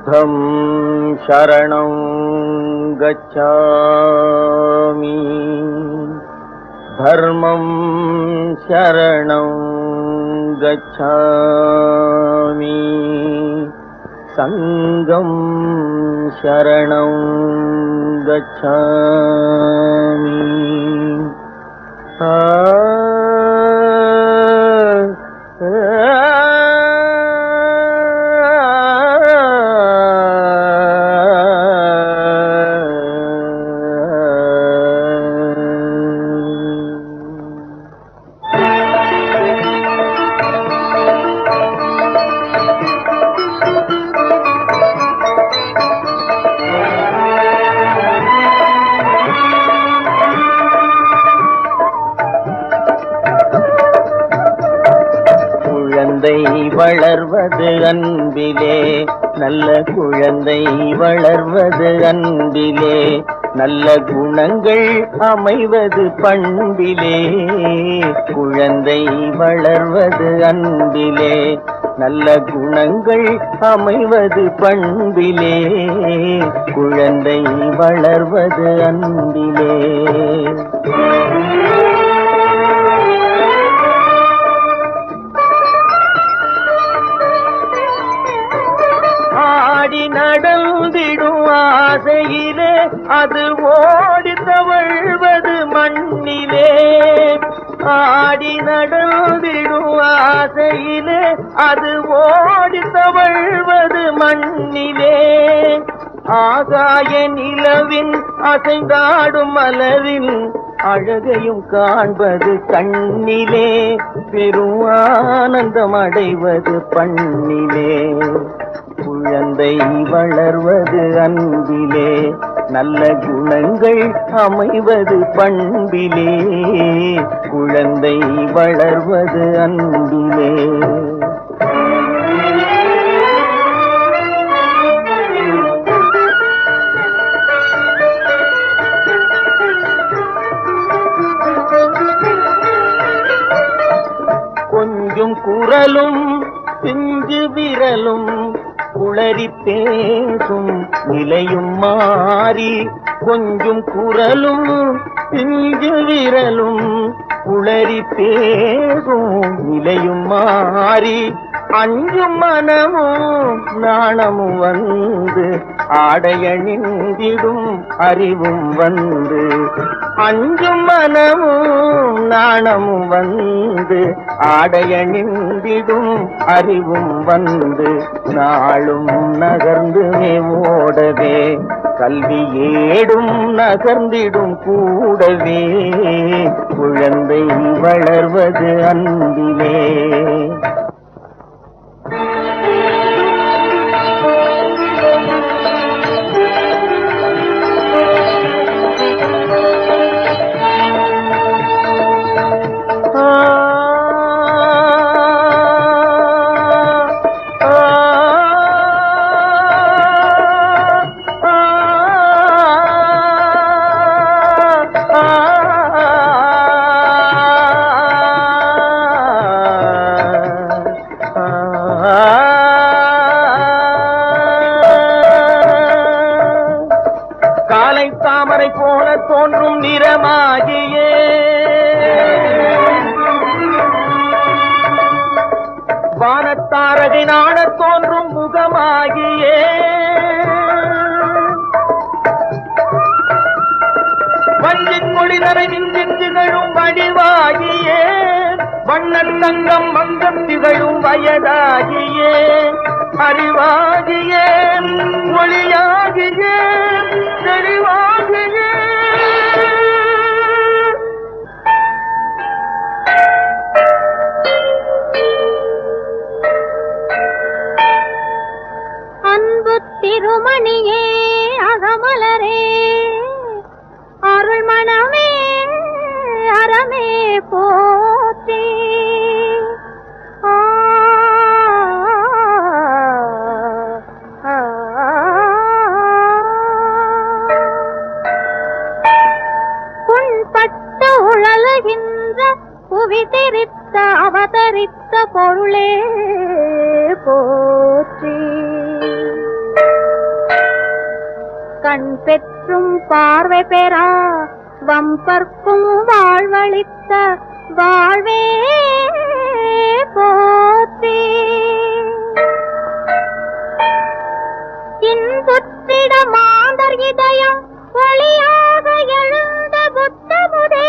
बुद्धं शरणं गच्छामि धर्मं शरणं गच्छामि संघं शरणं गच्छामि குழந்தை வளர்வது அன்பிலே, நல்ல குழந்தை வளர்வது அன்பிலே, நல்ல குணங்கள் அமைவது பண்பிலே. குழந்தை வளர்வது அன்பிலே, நல்ல குணங்கள் அமைவது பண்பிலே. குழந்தை வளர்வது அன்பிலே. ஆடி நடந்திடும் ஆசையிலே அது ஓடி தவழ்வது மண்ணிலே. ஆடி நடந்திடும் ஆசையிலே அது ஓடி தவழ்வது மண்ணிலே. ஆகாய நிலவின் அசைந்தாடும் மலரின் அழகையும் காண்பது கண்ணிலே. பெரும் ஆனந்தம் அடைவது பண்ணிலே. குழந்தை வளர்வது அன்பிலே, நல்ல குணங்கள் அமைவது பண்பிலே. குழந்தை வளர்வது அன்பிலே. கொஞ்சம் குரலும் பிஞ்சு விரலும் குளறி பேசும் நிலையும் மாறி. கொஞ்சம் குரலும் பிஞ்சு விரலும் குளறி பேசும் நிலையும் மாறி. அஞ்சும் மனமும் நாணமும் வந்து ஆடையணிந்திடும் அறிவும் வந்து. அஞ்சும் மனமும் நாணமும் வந்து ஆடையணிந்திடும் அறிவும் வந்து. நாளும் நகர்ந்து ஓடவே கல்வி ஏடும் நகர்ந்திடும் கூடவே. குழந்தை வளர்வது அன்பிலே. காலை தாமரை போல தோன்றும் நிறமாகியே வானத்தாரகை நாட தோன்றும் முகமாகியே. வஞ்சிக் கொடிதரை மிஞ்சித் திகழும் வடிவாகியே. வண்ணன் தங்கம் மங்கம் திகழும் வயதாகியே. அறிவாகியே ஒளியாகியே தெளிவாகியே. அன்பு திருமணியே அகமலரே அருள் மனமே அறமே போற்றி. புண்பட்ட உழலுகின்ற புவி திரித்த அவதரித்த பொருளே போற்றி. கண் பெற்றும் பார்வை பெறா வம்பர்க்கும் வாழ்வளித்த வாழ்வே போற்றி. இன்புற்றிட மாந்தர் இதயம் ஒளியாக எழுந்த புத்தமுதே